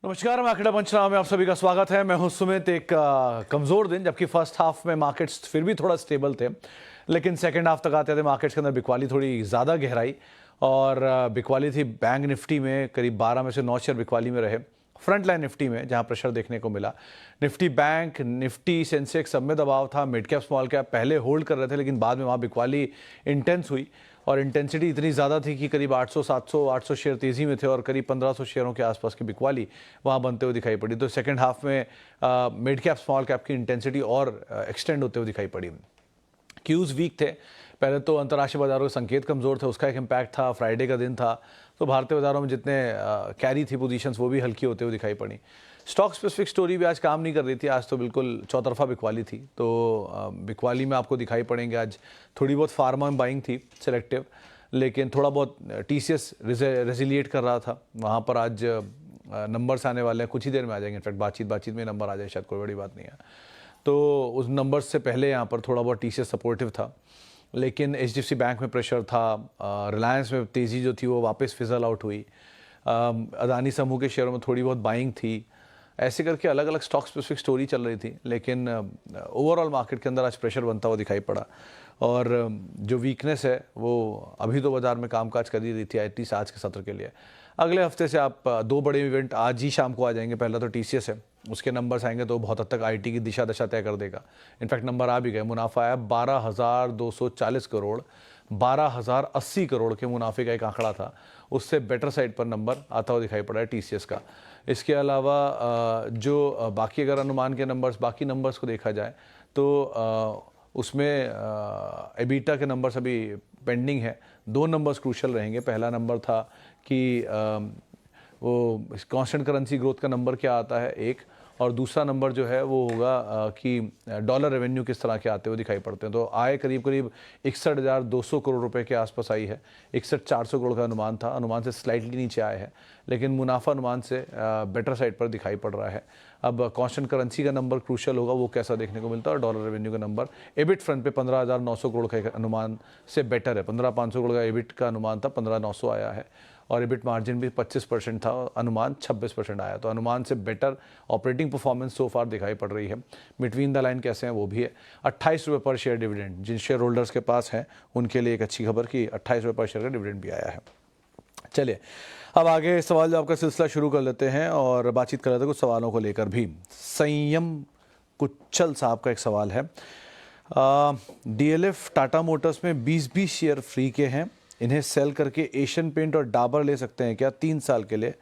नमस्कार, मैं अखिला पंचनामा में आप सभी का स्वागत है। मैं हूं सुमित। एक कमज़ोर दिन, जबकि फर्स्ट हाफ में मार्केट्स फिर भी थोड़ा स्टेबल थे, लेकिन सेकंड हाफ तक आते थे मार्केट्स के अंदर बिकवाली थोड़ी ज़्यादा गहराई और बिकवाली थी बैंक निफ्टी में। करीब 12 में से 9 शेयर बिकवाली में रहे। फ्रंट लाइन निफ्टी में जहां प्रेशर देखने को मिला, निफ्टी बैंक, निफ्टी, सेंसेक्स सब में दबाव था। मिड कैप स्मॉल कैप पहले होल्ड कर रहे थे, लेकिन बाद में वहाँ बिकवाली इंटेंस हुई और इंटेंसिटी इतनी ज़्यादा थी कि करीब 800 शेयर तेज़ी में थे और करीब 1500 शेयरों के आसपास की बिकवाली वहाँ बनते हुए दिखाई पड़ी। तो सेकंड हाफ में मिड कैप स्मॉल कैप की इंटेंसिटी और एक्सटेंड होते हुए दिखाई पड़ी। क्यूज़ वीक थे। पहले तो अंतर्राष्ट्रीय बाजारों के संकेत कमज़ोर थे, उसका एक इम्पैक्ट था। फ्राइडे का दिन था, तो भारतीय बाजारों में जितने कैरी थी पोजीशंस, वो भी हल्की होते हुए दिखाई पड़ी। स्टॉक स्पेसिफिक स्टोरी भी आज काम नहीं कर रही थी। आज तो बिल्कुल चौतरफा बिकवाली थी। तो बिकवाली में आपको दिखाई पड़ेंगे आज थोड़ी बहुत फार्मा बाइंग थी सिलेक्टिव, लेकिन थोड़ा बहुत टीसीएस रेजिलिएट कर रहा था। वहाँ पर आज नंबर्स आने वाले हैं, कुछ ही देर में आ जाएंगे। इनफैक्ट बातचीत में नंबर आ जाए, शायद कोई बड़ी बात नहीं है। तो उस नंबर्स से पहले यहाँ पर थोड़ा बहुत टीसीएस सपोर्टिव था, लेकिन एचडीएफसी बैंक में प्रेशर था। रिलायंस में तेज़ी जो थी वो वापस फिजल आउट हुई। अदानी समूह के शेयरों में थोड़ी बहुत बाइंग थी। ऐसे करके अलग अलग स्टॉक स्पेसिफिक स्टोरी चल रही थी, लेकिन ओवरऑल मार्केट के अंदर आज प्रेशर बनता हुआ दिखाई पड़ा। और जो वीकनेस है वो अभी तो बाजार में कामकाज कर ही रही थी एटलीस्ट आज के सत्र के लिए। अगले हफ्ते से आप दो बड़े इवेंट आज ही शाम को आ जाएंगे। पहला तो टीसीएस है, उसके नंबर्स आएंगे तो बहुत हद तक आईटी की दिशा दशा तय कर देगा। इनफैक्ट नंबर आ भी गए। मुनाफा आया 12,240 करोड़, 12,080 करोड़ के मुनाफे का एक आंकड़ा था। उससे बेटर साइड पर नंबर आता हुआ दिखाई पड़ा है टीसीएस का। इसके अलावा जो बाकी अगर अनुमान के नंबर्स, बाकी नंबर्स को देखा जाए तो उसमें एबिटा के नंबर्स अभी पेंडिंग है। दो नंबर्स क्रूशल रहेंगे। पहला नंबर था कि वो कांस्टेंट करेंसी ग्रोथ का नंबर क्या आता है एक, और दूसरा नंबर जो है वो होगा कि डॉलर रेवेन्यू किस तरह के आते हुए दिखाई पड़ते हैं। तो आय करीब 61,200 करोड़ रुपए के आसपास आई है। 61,400 करोड़ का अनुमान था, अनुमान से स्लाइटली नीचे आए हैं, लेकिन मुनाफा अनुमान से बेटर साइड पर दिखाई पड़ रहा है। अब कांस्टेंट करेंसी का नंबर क्रूशल होगा, वो कैसा देखने को मिलता है, और डॉलर रेवेन्यू का नंबर। एबिट फ्रंट पे 15,900 करोड़ का अनुमान से बेटर है। 15,500 करोड़ का एबिट का अनुमान था, 15,900 आया है। और एबिट मार्जिन भी 25% था, अनुमान 26% आया। तो अनुमान से बेटर ऑपरेटिंग परफॉर्मेंस सो फार दिखाई पड़ रही है। बिटवीन द लाइन कैसे हैं वो भी है। 28 रुपये पर शेयर डिविडेंड जिन शेयर होल्डर्स के पास है उनके लिए एक अच्छी खबर कि 28 रुपये पर शेयर का डिविडेंड भी आया है। चलिए अब आगे सवाल जवाब का सिलसिला शुरू कर लेते हैं और बातचीत कर लेते हैं कुछ सवालों को लेकर भी। संयम कुच्चल साहब का एक सवाल है। डीएलएफ टाटा मोटर्स में 20-20 शेयर फ्री के हैं, इन्हें सेल करके एशियन पेंट और डाबर ले सकते हैं क्या 3 साल के लिए?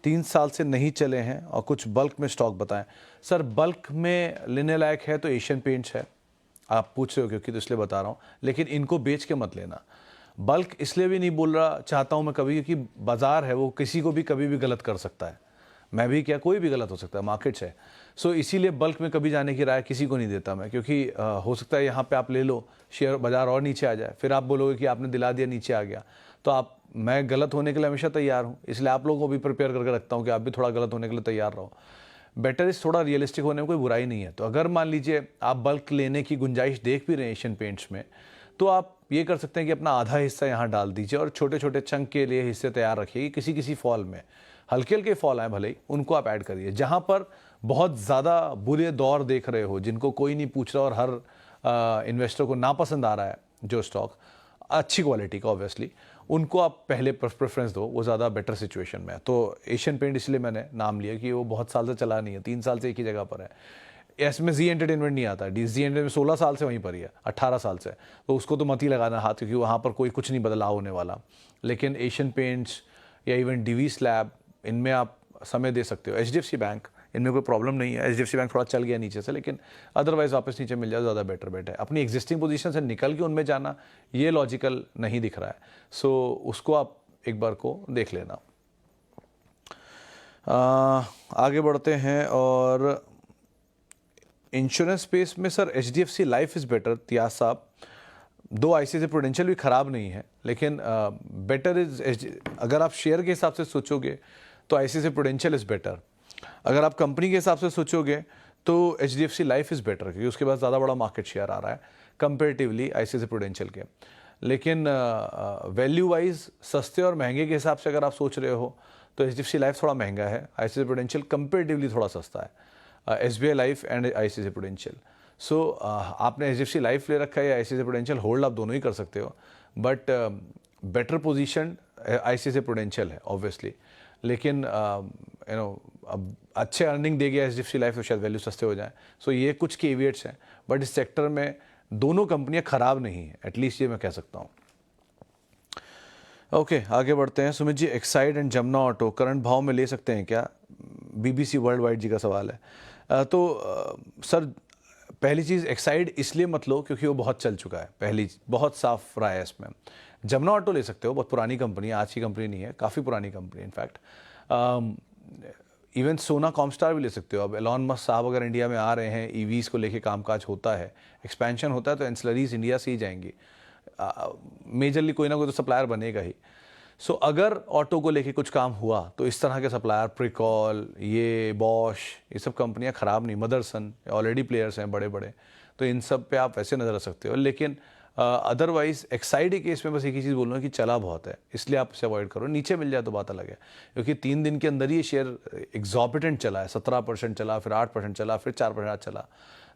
3 साल से नहीं चले हैं और कुछ बल्क में स्टॉक बताएं। सर बल्क में लेने लायक है तो एशियन पेंट्स है, आप पूछ रहे हो क्योंकि, तो इसलिए बता रहा हूँ। लेकिन इनको बेच के मत लेना। बल्क इसलिए भी नहीं बोल रहा चाहता हूँ मैं कभी, क्योंकि बाजार है वो किसी को भी कभी भी गलत कर सकता है। मैं भी क्या, कोई भी गलत हो सकता है, मार्केट्स है। सो इसीलिए बल्क में कभी जाने की राय किसी को नहीं देता मैं, क्योंकि हो सकता है यहाँ पे आप ले लो, शेयर बाजार और नीचे आ जाए, फिर आप बोलोगे कि आपने दिला दिया नीचे आ गया। तो आप, मैं गलत होने के लिए हमेशा तैयार हूँ, इसलिए आप लोगों को भी प्रिपेयर करके रखता हूँ कि आप भी थोड़ा गलत होने के लिए तैयार रहो। बेटर इस थोड़ा रियलिस्टिक होने में कोई बुराई नहीं है। तो अगर मान लीजिए आप बल्क लेने की गुंजाइश देख भी रहे हैं एशियन पेंट्स में, तो आप ये कर सकते हैं कि अपना आधा हिस्सा यहाँ डाल दीजिए और छोटे छोटे चंक के लिए हिस्से तैयार रखिए। किसी किसी फॉल में हल्के हल्के फॉल आए भले ही, उनको आप ऐड करिए। जहाँ पर बहुत ज़्यादा बुरे दौर देख रहे हो, जिनको कोई नहीं पूछ रहा और हर इन्वेस्टर को नापसंद आ रहा है जो स्टॉक अच्छी क्वालिटी का, ऑब्वियसली उनको आप पहले प्रेफरेंस दो, वो ज़्यादा बेटर सिचुएशन में है। तो एशियन पेंट इसलिए मैंने नाम लिया कि वो बहुत साल से चला नहीं है, 3 साल से एक ही जगह पर है। इसमें जी एंटरटेनमेंट नहीं आता, जी एंटरटेनमेंट 16 साल से वहीं पर ही है, 18 साल से, तो उसको तो मत ही लगाना हाथ, क्योंकि वहाँ पर कोई कुछ नहीं बदलाव होने वाला। लेकिन एशियन पेंट्स या इवन डीवी स्लैब, इनमें आप समय दे सकते हो। एचडीएफसी बैंक, इनमें कोई प्रॉब्लम नहीं है। एचडीएफसी बैंक थोड़ा चल गया नीचे से, लेकिन अदरवाइज वापस नीचे मिल जाए ज़्यादा बेटर बेट है। अपनी एग्जिस्टिंग पोजीशन से निकल के उनमें जाना ये लॉजिकल नहीं दिख रहा है। सो उसको आप एक बार को देख लेना। आगे बढ़ते हैं और इंश्योरेंस स्पेस में sir HDFC Life is better. Tiyas साहब, दो आईसीआईसीआई प्रूडेंशियल भी ख़राब नहीं है, लेकिन बेटर इज, अगर आप शेयर के हिसाब से सोचोगे तो आईसीआईसीआई प्रूडेंशियल इज़ बेटर। अगर आप कंपनी के हिसाब से सोचोगे तो एचडीएफसी लाइफ इज़ बेटर, क्योंकि उसके पास ज़्यादा बड़ा मार्केट शेयर आ रहा है कंपेरेटिवली आईसीआईसीआई प्रूडेंशियल के। लेकिन वैल्यू वाइज सस्ते और महंगे के हिसाब से अगर आप सोच रहे हो तो HDFC लाइफ थोड़ा महंगा है, ICICI प्रूडेंशियल कंपेरेटिवली थोड़ा सस्ता है, SBI Life and ICICI Prudential. So आपने HDFC लाइफ ले रखा है या ICICI प्रूडेंशियल, होल्ड आप दोनों ही कर सकते हो, but better position ICICI prudential है ऑब्वियसली। लेकिन अब अच्छे अर्निंग दे गया HDFC लाइफ तो शायद वैल्यू सस्ते हो जाए। सो ये कुछ केविएट्स हैं, बट इस सेक्टर में दोनों कंपनियां खराब नहीं हैं, एटलीस्ट ये मैं कह सकता हूँ। ओके, आगे बढ़ते हैं। Sumit ji, Exide and Jamna Auto current भाव में ले सकते हैं क्या? BBC वर्ल्ड वाइड जी का सवाल है। सर, पहली चीज़, एक्साइड इसलिए मत लो क्योंकि वो बहुत चल चुका है, पहली बहुत साफ राय है इसमें। जमुना ऑटो ले सकते हो, बहुत पुरानी कंपनी है, आज की कंपनी नहीं है, काफ़ी पुरानी कंपनी इनफैक्ट। इवन सोना कॉमस्टार भी ले सकते हो। अब एलॉन मस्क साहब अगर इंडिया में आ रहे हैं, EVs को लेके कामकाज होता है, एक्सपेंशन होता है, तो एंसिलरीज इंडिया से ही जाएंगी। मेजरली कोई ना कोई तो सप्लायर बनेगा ही। सो अगर ऑटो को लेके कुछ काम हुआ तो इस तरह के सप्लायर, प्रिकॉल, ये बॉश, ये सब कंपनियां खराब नहीं, मदरसन ऑलरेडी प्लेयर्स हैं बड़े बड़े, तो इन सब पे आप वैसे नज़र रख सकते हो। लेकिन अदरवाइज एक्साइड के केस में बस एक ही चीज़ बोलूँगा कि चला बहुत है, इसलिए आप इसे अवॉइड करो। नीचे मिल जाए तो बात अलग है, क्योंकि 3 दिन के अंदर ही ये शेयर एग्जॉर्बिटेंट चला है, 17% चला, फिर 8% चला, फिर 4% चला।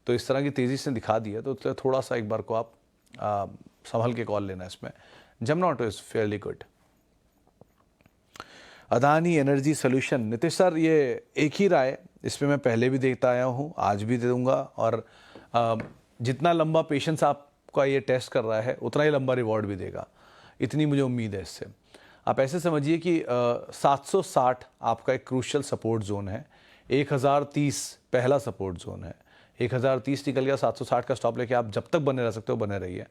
तो इस तरह की तेज़ी से दिखा दी है, तो थोड़ा सा एक बार को आप संभल के कॉल लेना इसमें। Jamuna auto is fairly good. Adani energy solution, Nitish sir, ये एक ही राय, इसमें मैं पहले भी देखता आया हूँ, आज भी दे दूंगा, और जितना लंबा पेशेंस आपका ये टेस्ट कर रहा है उतना ही लंबा रिवॉर्ड भी देगा, इतनी मुझे उम्मीद है इससे। आप ऐसे समझिए कि 760 आपका एक क्रूशियल सपोर्ट जोन है, 1030 पहला सपोर्ट जोन है, 1030 निकल गया, 760 का स्टॉप लेके आप जब तक बने रह सकते हो बने रहिए।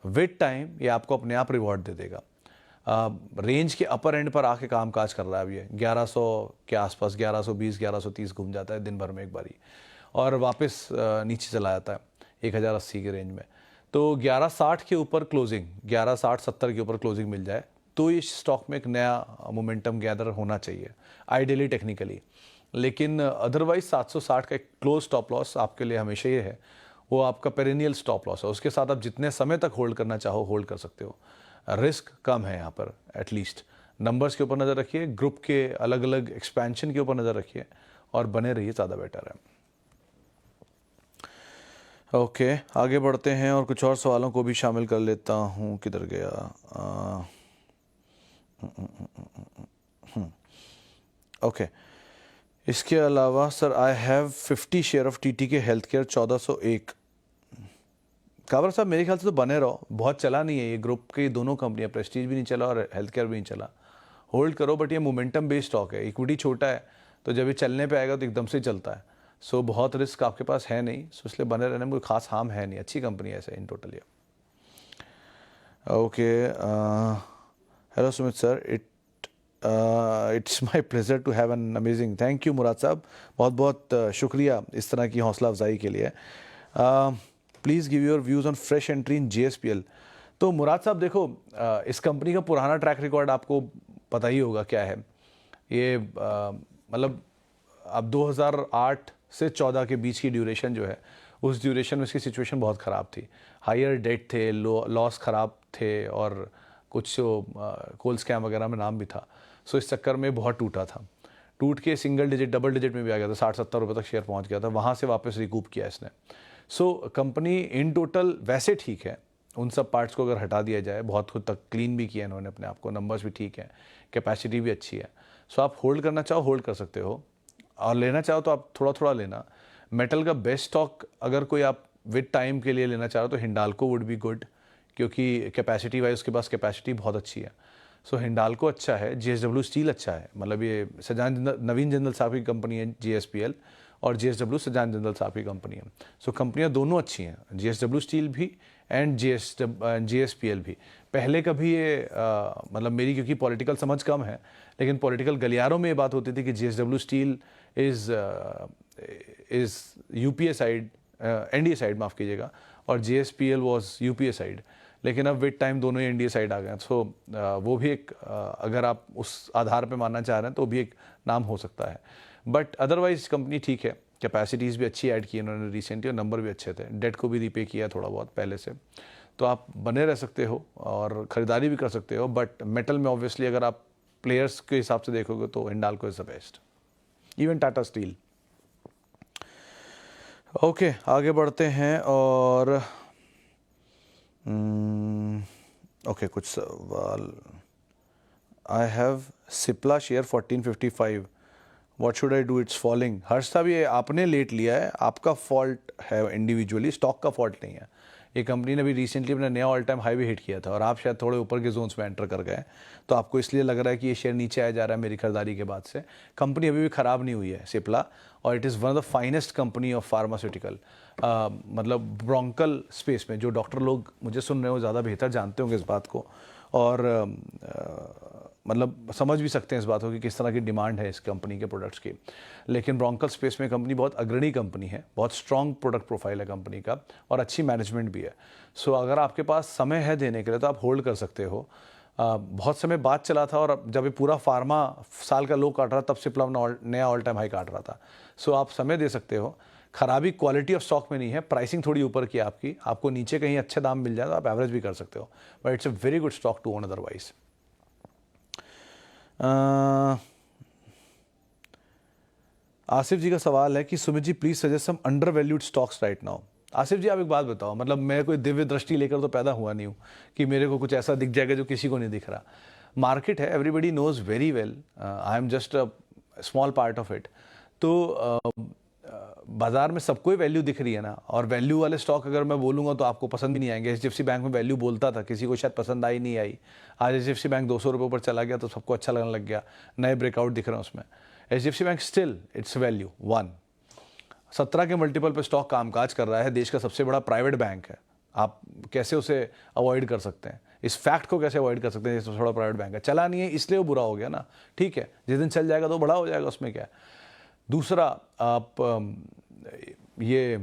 विद टाइम ये आपको अपने आप रिवॉर्ड दे देगा। रेंज के अपर एंड पर आके काम काज कर रहा है अब ये, 1100 के आसपास, 1120 1130 घूम जाता है दिन भर में एक बारी, और वापस नीचे चला जाता है 1080 के रेंज में। तो 1160 के ऊपर क्लोजिंग, 1160-70 के ऊपर क्लोजिंग मिल जाए तो इस स्टॉक में एक नया मोमेंटम गैदर होना चाहिए, आइडियली टेक्निकली। लेकिन अदरवाइज 760 का एक क्लोज स्टॉप लॉस आपके लिए हमेशा ये है, वो आपका पेरेनियल स्टॉप लॉस है, उसके साथ आप जितने समय तक होल्ड करना चाहो होल्ड कर सकते हो। रिस्क कम है यहाँ पर, एटलीस्ट नंबर्स के ऊपर नज़र रखिए, ग्रुप के अलग अलग एक्सपेंशन के ऊपर नज़र रखिए और बने रहिए, ज़्यादा बेटर है। ओके, आगे बढ़ते हैं और कुछ और सवालों को भी शामिल कर लेता हूँ। किधर गया? ओके, इसके अलावा sir, I have 50 share of TTK health care 1401। काबर साहब, मेरे ख्याल से तो बने रहो, बहुत चला नहीं है ये ग्रुप की दोनों कंपनियां, प्रेस्टीज भी नहीं चला और हेल्थ केयर भी नहीं चला, होल्ड करो। बट ये मोमेंटम बेस्ड स्टॉक है, इक्विटी छोटा है, तो जब ये चलने पे आएगा तो एकदम से चलता है। सो बहुत रिस्क आपके पास है नहीं, सो इसलिए बने रहने में कोई खास हार्म है नहीं, अच्छी कंपनी है ऐसे इन टोटल ये। Okay, hello Sumit sir, it's my pleasure to have an amazing, thank you Murad साहब, बहुत बहुत शुक्रिया इस तरह की हौसला अफजाई के लिए। Please give your views on fresh entry in JSPL। तो मुराद साहब देखो, इस कंपनी का पुराना ट्रैक रिकॉर्ड आपको पता ही होगा क्या है। ये मतलब अब 2008 से 14 के बीच की ड्यूरेशन जो है, उस ड्यूरेशन में इसकी सिचुएशन बहुत ख़राब थी, हायर डेट थे, लॉस ख़राब थे, और कुछ कोल स्कैम वगैरह में नाम भी था। सो इस चक्कर में बहुत टूटा था, टूट के सिंगल डिजिट डबल डिजिट में भी आ गया था, 60-70 रुपये तक शेयर पहुंच गया था, वहाँ से वापस रिकूप किया इसने। सो कंपनी इन टोटल वैसे ठीक है, उन सब पार्ट्स को अगर हटा दिया जाए, बहुत खुद तक क्लीन भी किया इन्होंने अपने आप को, नंबर्स भी ठीक हैं, कैपेसिटी भी अच्छी है। सो आप होल्ड करना चाहो होल्ड कर सकते हो, और लेना चाहो तो आप थोड़ा थोड़ा लेना। मेटल का बेस्ट स्टॉक अगर कोई आप विद टाइम के लिए लेना चाहो तो हिंडाल्को वुड बी गुड, क्योंकि कैपेसिटी वाइज उसके पास कैपेसिटी बहुत अच्छी है। सो हिंडाल्को अच्छा है, JSW स्टील अच्छा है, मतलब ये नवीन जिंदल साहब की कंपनी है JSPL, और JSW सजान जिंदल साहब की कंपनी है। सो कंपनियां दोनों अच्छी हैं, JSW स्टील भी एंड JSPL भी। पहले कभी ये मतलब मेरी क्योंकि पॉलिटिकल समझ कम है, लेकिन पॉलिटिकल गलियारों में ये बात होती थी कि JSW steel is UPA side, NDA side माफ़ कीजिएगा, और JSPL वॉज UPA साइड। लेकिन अब विद टाइम दोनों ही NDA साइड आ गए। सो वो भी एक अगर आप उस आधार पे मानना चाह रहे हैं तो भी एक नाम हो सकता है। बट अदरवाइज कंपनी ठीक है, कैपेसिटीज़ भी अच्छी ऐड की इन्होंने रिसेंटली, और नंबर भी अच्छे थे, डेट को भी रीपे किया थोड़ा बहुत पहले से। तो आप बने रह सकते हो और ख़रीदारी भी कर सकते हो। बट मेटल में ऑब्वियसली अगर आप प्लेयर्स के हिसाब से देखोगे तो Hindalco is the best, even Tata Steel. Okay, आगे बढ़ते हैं और ओके कुछ सवाल। I have Cipla share 1455, what should I do, it's falling. Harsh साहब ये आपने लेट लिया है, आपका फॉल्ट है इंडिविजुअली, स्टॉक का फॉल्ट नहीं है। ये कंपनी ने भी रिसेंटली अपना नया ऑल टाइम हाई भी हिट किया था और आप शायद थोड़े ऊपर के जोन्स में एंटर कर गए, तो आपको इसलिए लग रहा है कि ये शेयर नीचे आया जा रहा है मेरी खरीदारी के बाद से। कंपनी अभी भी ख़राब नहीं हुई है सिप्ला, और it is one of the finest company of pharmaceutical, मतलब ब्रोंकल स्पेस में। जो डॉक्टर लोग मुझे सुन रहे हो ज़्यादा बेहतर जानते होंगे इस बात को, और मतलब समझ भी सकते हैं इस बात को कि किस तरह की डिमांड है इस कंपनी के प्रोडक्ट्स की। लेकिन ब्रोंकल स्पेस में कंपनी बहुत अग्रणी कंपनी है, बहुत स्ट्रॉन्ग प्रोडक्ट प्रोफाइल है कंपनी का, और अच्छी मैनेजमेंट भी है। सो अगर आपके पास समय है देने के लिए तो आप होल्ड कर सकते हो। बहुत समय बाद चला था, और जब ये पूरा फार्मा साल का लो काट रहा तब सिप्ला नया ऑल टाइम हाई काट रहा था। सो आप समय दे सकते हो। खराबी क्वालिटी ऑफ स्टॉक में नहीं है, प्राइसिंग थोड़ी ऊपर की आपकी, आपको नीचे कहीं अच्छे दाम मिल जाए तो आप एवरेज भी कर सकते हो, but it's a very good stock to own otherwise. Asif ji का सवाल है कि Sumit ji please suggest some undervalued stocks right now. Asif ji आप एक बात बताओ, मतलब मैं कोई दिव्य दृष्टि लेकर तो पैदा हुआ नहीं हूँ कि मेरे को कुछ ऐसा दिख जाएगा जो किसी को नहीं दिख रहा। मार्केट है, everybody knows very well, I am just a small part of it. तो बाजार में सबको ही वैल्यू दिख रही है ना, और वैल्यू वाले स्टॉक अगर मैं बोलूँगा तो आपको पसंद भी नहीं आएंगे। एचडीएफसी बैंक में वैल्यू बोलता था, किसी को शायद पसंद आई नहीं आई। आज एचडीएफसी बैंक 200 रुपये पर चला गया तो सबको अच्छा लगने लग गया, नए ब्रेकआउट दिख रहे हैं उसमें। HDFC bank still it's value 1, 17 के मल्टीपल पे स्टॉक कामकाज कर रहा है, देश का सबसे बड़ा प्राइवेट बैंक है। आप कैसे उसे अवॉइड कर सकते हैं, इस फैक्ट को कैसे अवॉइड कर सकते हैं? सबसे बड़ा प्राइवेट बैंक है, चला नहीं है इसलिए वो बुरा हो गया ना, ठीक है, जिस दिन चल जाएगा तो बड़ा हो जाएगा, उसमें क्या है। दूसरा, आप ये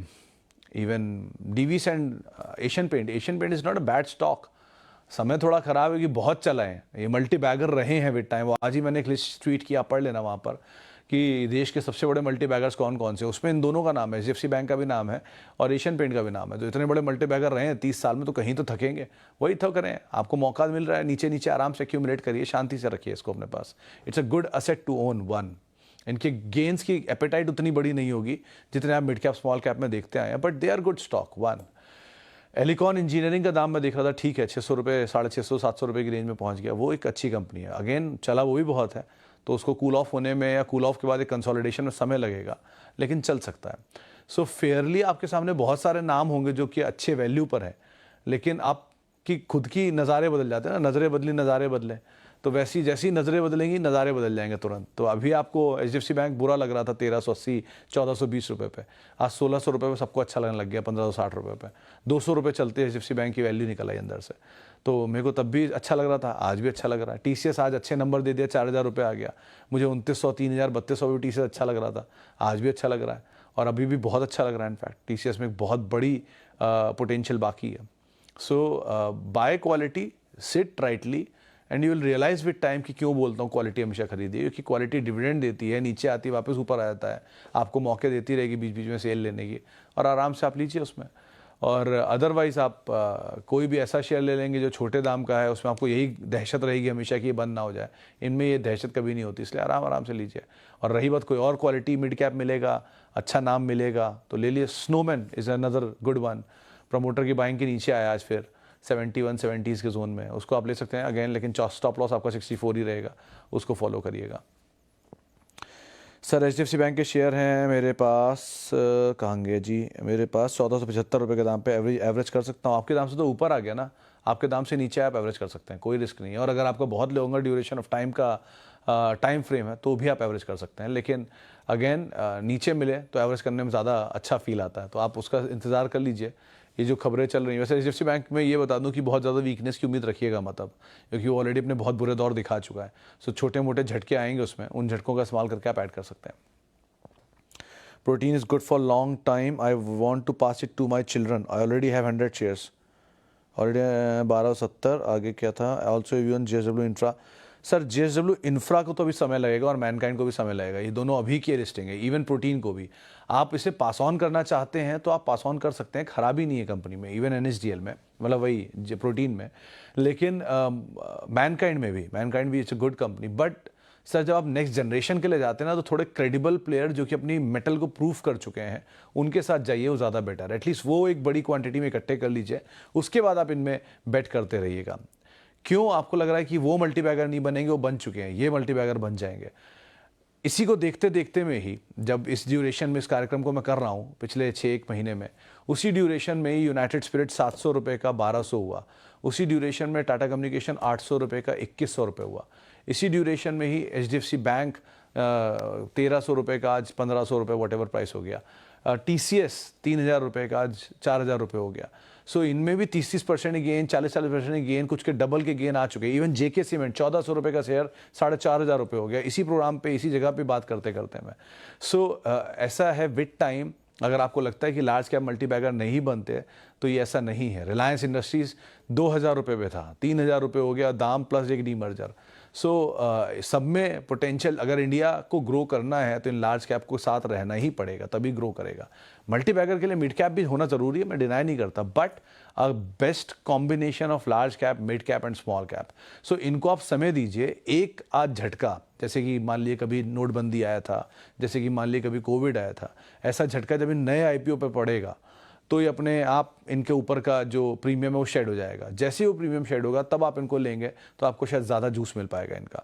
even Divi's and Asian Paint is not a bad stock. समय थोड़ा ख़राब है कि बहुत चला है, ये मल्टी बैगर रहे हैं विद टाइम। आज ही मैंने एक लिस्ट ट्वीट किया, पढ़ लेना वहाँ पर, कि देश के सबसे बड़े मल्टी बैगर्स कौन कौन से, उसमें इन दोनों का नाम है, एचडीएफसी बैंक का भी नाम है और एशियन पेंट का भी नाम है। तो इतने बड़े मल्टी बैगर रहे हैं 30 साल में, तो कहीं तो थकेंगे, वही थक रहे हैं। आपको मौका मिल रहा है, नीचे नीचे आराम से एक्यूमुलेट करिए, शांति से रखिए इसको अपने पास। It's a good asset to own one. इनके गेंस की एपेटाइट उतनी बड़ी नहीं होगी जितने आप मिड कैप स्मॉल कैप में देखते आए हैं, but they are good stock. 1 Elecon engineering का दाम मैं देख रहा था, ठीक है, 600 रुपये, 650, 700 रुपये की रेंज में पहुंच गया, वो एक अच्छी कंपनी है। अगेन चला वो भी बहुत है, तो उसको कूल ऑफ होने में या कूल ऑफ के बाद एक कंसोलिडेशन में समय लगेगा, लेकिन चल सकता है। सो फेयरली आपके सामने बहुत सारे नाम होंगे जो कि अच्छे वैल्यू पर है, लेकिन आपकी खुद की नज़ारे बदल जाते हैं ना, नज़रें बदली नज़ारे बदले, तो वैसी जैसी नज़रें बदलेंगी नज़ारे बदल जाएंगे तुरंत। तो अभी आपको एचडीएफसी बैंक बुरा लग रहा था 1380, 1420 रुपये पे, आज 1600 रुपये पे सबको अच्छा लगने लग गया, 1560 रुपये पे। 200 रुपये चलते एचडीएफसी बैंक की वैल्यू निकल आई अंदर से, तो मेरे को तब भी अच्छा लग रहा था, आज भी अच्छा लग रहा है। टीसीएस आज अच्छे नंबर दे दिया, 4000 रुपये आ गया, मुझे 2900, 3000, 3200 भी टीसीएस अच्छा लग रहा था, आज भी अच्छा लग रहा है, और अभी भी बहुत अच्छा लग रहा है। इनफैक्ट टीसीएस में एक बहुत बड़ी पोटेंशियल बाकी है। So buy quality, sit rightly, and you will realise with time कि क्यों बोलता हूँ क्वालिटी हमेशा खरीदिए, क्योंकि क्वालिटी डिविडेंड देती है, नीचे आती है वापस ऊपर आ जाता है, आपको मौके देती रहेगी बीच बीच में सेल लेने की, और आराम से आप लीजिए उसमें। और अदरवाइज़ आप कोई भी ऐसा शेयर ले लेंगे जो छोटे दाम का है, उसमें आपको यही दहशत रहेगी हमेशा कि ये बंद ना हो जाए, इनमें ये दहशत कभी नहीं होती, इसलिए आराम आराम से लीजिए। और रही बात कोई और क्वालिटी मिड कैप मिलेगा, अच्छा नाम मिलेगा तो ले लिए। Snowman is another good one, promoter की बाइंग के नीचे आया आज फिर 71, 70s के जोन में, उसको आप ले सकते हैं अगेन, लेकिन स्टॉप लॉस आपका 64 ही रहेगा, उसको फॉलो करिएगा। सर एचडीएफसी बैंक के शेयर हैं मेरे पास, कहाँ गए जी, मेरे पास 1475 रुपये के दाम पे एवरेज कर सकता हूँ। आपके दाम से तो ऊपर आ गया ना, आपके दाम से नीचे आप एवरेज कर सकते हैं, कोई रिस्क नहीं है। और अगर आपका बहुत लॉन्गर ड्यूरेशन ऑफ टाइम का टाइम फ्रेम है तो भी आप एवरेज कर सकते हैं, लेकिन अगेन नीचे मिले तो एवरेज करने में ज़्यादा अच्छा फील आता है, तो आप उसका इंतज़ार कर लीजिए। ये जो खबरें चल रही हैं, वैसे एचडीएफसी बैंक में ये बता दूं कि बहुत ज़्यादा वीकनेस की उम्मीद रखिएगा मत अब, क्योंकि वो ऑलरेडी अपने बहुत बुरे दौर दिखा चुका है। सो छोटे मोटे झटके आएंगे उसमें, उन झटकों का इस्तेमाल करके आप ऐड कर सकते हैं। Protein is good for long time, I want to pass it to my children, I already have 100 shares, already 1270, आगे क्या था, ऑल्सो यून JSW Infra. Sir JSW Infra को तो अभी समय लगेगा और मैनकाइंड को भी समय लगेगा, ये दोनों अभी की लिस्टिंग है। इवन प्रोटीन को भी आप इसे पास ऑन करना चाहते हैं तो आप पास ऑन कर सकते हैं, खराबी नहीं है कंपनी में, इवन एनएसडीएल में, मतलब वही जो प्रोटीन में। लेकिन मैनकाइंड में भी, मैनकाइंड भी it's a good company. But sir जब आप नेक्स्ट जनरेशन के लिए जाते हैं ना, तो थोड़े क्रेडिबल प्लेयर जो कि अपनी मेटल को प्रूफ कर चुके हैं उनके साथ जाइए, वो ज़्यादा बेटर है। एटलीस्ट वो एक बड़ी क्वांटिटी में इकट्ठे कर लीजिए, उसके बाद आप इनमें बेट करते रहिएगा। क्यों आपको लग रहा है कि वो मल्टीबैगर नहीं बनेंगे, वो बन चुके हैं, ये मल्टीबैगर बन जाएंगे। इसी को देखते देखते में ही, जब इस ड्यूरेशन में इस कार्यक्रम को मैं कर रहा हूँ पिछले 6-1 महीने में, उसी ड्यूरेशन में ही यूनाइटेड स्पिरिट 700 रुपये का 1200 हुआ। उसी ड्यूरेशन में टाटा कम्युनिकेशन 800 रुपये का 2100 रुपये हुआ। इसी ड्यूरेशन में ही एचडीएफसी बैंक 1300 रुपये का आज 1500 रुपये वॉट एवर प्राइस हो गया। टीसीएस 3000 रुपये का आज 4000 रुपये हो गया। सो इनमें भी 30-30% गेन, 40-40% गेन, कुछ के डबल के गेन आ चुके हैं। इवन जेके सीमेंट 1400 रुपये का शेयर 4500 रुपये हो गया, इसी प्रोग्राम पे, इसी जगह पे बात करते करते मैं। सो ऐसा है विद टाइम, अगर आपको लगता है कि लार्ज कैप मल्टीबैगर नहीं बनते तो ये ऐसा नहीं है। रिलायंस इंडस्ट्रीज 2000 रुपये पे था, 3000 रुपये हो गया दाम प्लस एक डीमर्जर। सो सब में पोटेंशियल, अगर इंडिया को ग्रो करना है तो इन लार्ज कैप को साथ रहना ही पड़ेगा, तभी ग्रो करेगा। मल्टीबैगर के लिए मिड कैप भी होना ज़रूरी है, मैं डिनाई नहीं करता, but a best combination of large cap, mid cap and small cap. So इनको आप समय दीजिए। एक आज झटका, जैसे कि मान लिए कभी नोटबंदी आया था, जैसे कि मान लिए कभी कोविड आया था, ऐसा झटका जब इन नए आईपीओ पे पड़ेगा तो ये अपने आप इनके ऊपर का जो प्रीमियम है वो शेड हो जाएगा। जैसे ही वो प्रीमियम शेड होगा तब आप इनको लेंगे तो आपको शायद ज़्यादा जूस मिल पाएगा इनका।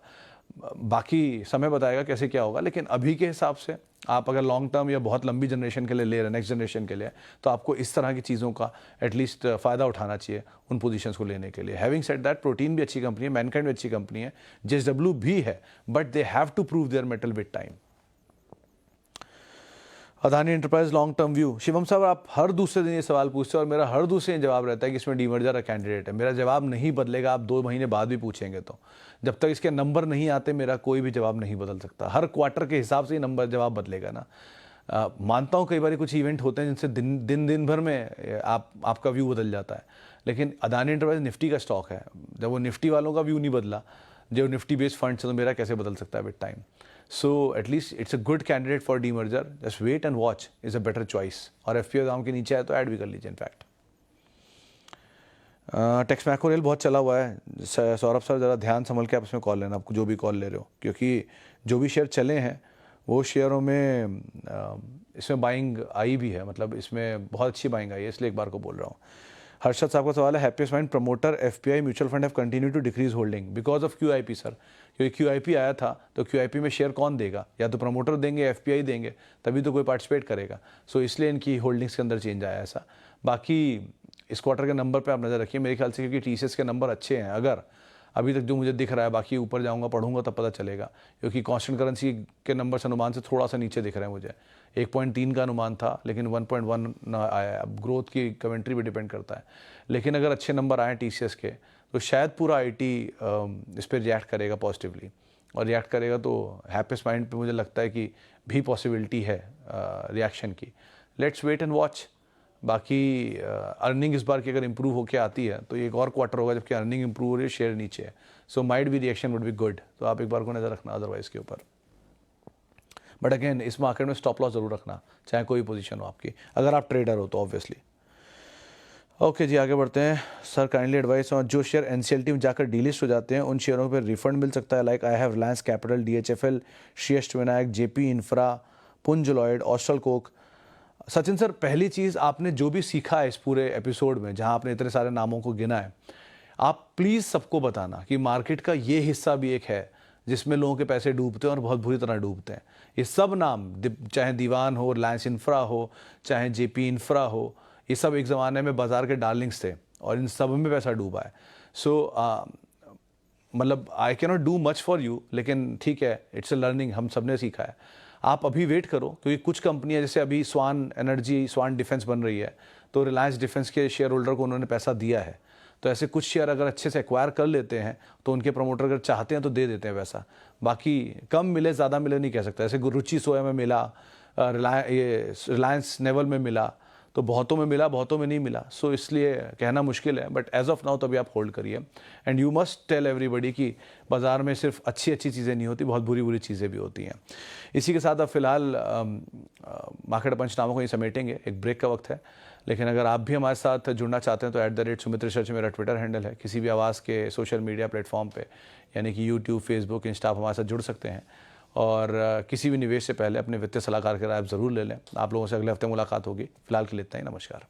बाकी समय बताएगा कैसे क्या होगा, लेकिन अभी के हिसाब से आप अगर लॉन्ग टर्म या बहुत लंबी जनरेशन के लिए ले रहे हैं, नेक्स्ट जनरेशन के लिए, तो आपको इस तरह की चीज़ों का एटलीस्ट फ़ायदा उठाना चाहिए उन पोजीशंस को लेने के लिए। हैविंग सेड दैट, प्रोटीन भी अच्छी कंपनी है, मैनकाइंड भी अच्छी कंपनी है, जेएसडब्ल्यू भी है, but they have to prove their metal with time. Adani enterprise long term view. Shivam साहब, आप हर दूसरे दिन ये सवाल पूछते हैं और मेरा हर दूसरे दिन जवाब रहता है कि इसमें डीमर्जर कैंडिडेट है। मेरा जवाब नहीं बदलेगा, आप 2 महीने बाद भी पूछेंगे तो। जब तक इसके नंबर नहीं आते मेरा कोई भी जवाब नहीं बदल सकता। हर क्वार्टर के हिसाब से ही नंबर जवाब बदलेगा ना। मानता हूँ कई बार कुछ इवेंट होते हैं जिनसे दिन भर में आपका व्यू बदल जाता है, लेकिन अदानी एंटरप्राइज निफ्टी का स्टॉक है। जब वो निफ्टी वालों का व्यू नहीं बदला, जो निफ्टी बेस्ड फंड से, तो मेरा कैसे बदल सकता है with time. So at least it's a good candidate for demerger. Just wait and watch is a better choice. और FPO दाम के नीचे आए तो ऐड भी कर लीजिए इनफैक्ट। टेक्स मैको रेल बहुत चला हुआ है। सौरभ सर ज़रा ध्यान संभल के आप इसमें कॉल लेना, आपको जो भी कॉल ले रहे हो, क्योंकि जो भी शेयर चले हैं वो शेयरों में इसमें बाइंग आई भी है, मतलब इसमें बहुत अच्छी बाइंग आई है, इसलिए एक बार को बोल रहा हूँ। हर्षद साहब का सवाल है, Happiest Mind promoter FPI mutual fund have continue to decrease holding because of QIP. Sir क्योंकि क्यूआईपी आया था तो क्यूआईपी में शेयर कौन देगा, या तो प्रमोटर देंगे, एफपीआई देंगे, तभी तो कोई पार्टिसिपेट करेगा। सो इसलिए इनकी होल्डिंग्स के अंदर चेंज आया ऐसा। बाकी इस क्वार्टर के नंबर पे आप नज़र रखिए, मेरे ख्याल से, क्योंकि टीसीएस के नंबर अच्छे हैं। अगर अभी तक जो मुझे दिख रहा है, बाकी ऊपर जाऊंगा पढ़ूंगा तब पता चलेगा, क्योंकि कांस्टेंट करेंसी के नंबर्स अनुमान से थोड़ा सा नीचे दिख रहे हैं मुझे। 1.3 का अनुमान था लेकिन 1.1 ना आया है। अब ग्रोथ की कमेंट्री भी डिपेंड करता है, लेकिन अगर अच्छे नंबर आए टीसीएस के तो शायद पूरा आईटी इस पर रिएक्ट करेगा पॉजिटिवली, और रिएक्ट करेगा तो हैप्पीएस्ट माइंड पे मुझे लगता है कि भी पॉसिबिलिटी है रिएक्शन की। Let's wait and watch. बाकी अर्निंग इस बार की अगर इंप्रूव होकर आती है तो एक और क्वार्टर होगा जबकि अर्निंग इंप्रूव हो रही है, शेयर नीचे है। सो माइट भी रिएक्शन वुड बी गुड, तो आप एक बार को नज़र रखना अदरवाइज के ऊपर। बट अगेन इस मार्केट में स्टॉप लॉस जरूर रखना, चाहे कोई पोजीशन हो आपकी, अगर आप ट्रेडर हो तो ऑब्वियसली। ओके जी, आगे बढ़ते हैं। सर काइंडली एडवाइस, और जो शेयर एनसीएलटी में जाकर डीलिस्ट हो जाते हैं उन शेयरों पर रिफंड मिल सकता है? Like I have Reliance capital, DHFL, श्रेष्ठ विनायक, जेपी इंफ्रा, पुंज लॉयड, ऑस्ट्रल कोक। सचिन सर, पहली चीज़ आपने जो भी सीखा है इस पूरे एपिसोड में, जहां आपने इतने सारे नामों को गिना है, आप प्लीज़ सबको बताना कि मार्केट का ये हिस्सा भी एक है जिसमें लोगों के पैसे डूबते हैं और बहुत बुरी तरह डूबते हैं। ये सब नाम, चाहे दीवान हो, रिलायंस इंफ्रा हो, चाहे जेपी इंफ्रा हो, ये सब एक ज़माने में बाजार के डार्लिंग्स थे और इन सब में पैसा डूबा है। सो मतलब I can not do much for you, लेकिन ठीक है, इट्स अ लर्निंग, हम सब ने सीखा है। आप अभी वेट करो, क्योंकि कुछ कंपनियां जैसे अभी स्वान एनर्जी, स्वान डिफेंस बन रही है, तो रिलायंस डिफेंस के शेयर होल्डर को उन्होंने पैसा दिया है। तो ऐसे कुछ शेयर अगर अच्छे से एक्वायर कर लेते हैं तो उनके प्रमोटर अगर चाहते हैं तो दे देते हैं पैसा। बाकी कम मिले ज़्यादा मिले नहीं कह सकता। ऐसे रुचि सोया में मिला, रिलायंस नेवल में मिला, तो बहुतों में मिला, बहुतों में नहीं मिला, सो इसलिए कहना मुश्किल है, बट एज ऑफ नाउ तभी आप होल्ड करिए। And you must tell everybody कि बाज़ार में सिर्फ अच्छी अच्छी चीज़ें नहीं होती, बहुत बुरी बुरी चीज़ें भी होती हैं। इसी के साथ अब फिलहाल मार्केट पंचनामों को ही समेटेंगे, एक ब्रेक का वक्त है। लेकिन अगर आप भी हमारे साथ जुड़ना चाहते हैं तो @सुमित रिसर्च मेरा ट्विटर हैंडल है। किसी भी आवाज़ के सोशल मीडिया प्लेटफॉर्म पे यानी कि यूट्यूब, फेसबुक, इंस्टा, आप हमारे साथ जुड़ सकते हैं। और किसी भी निवेश से पहले अपने वित्तीय सलाहकार की राय आप ज़रूर ले लें। आप लोगों से अगले हफ्ते मुलाकात होगी। फिलहाल के लिए इतना ही, नमस्कार।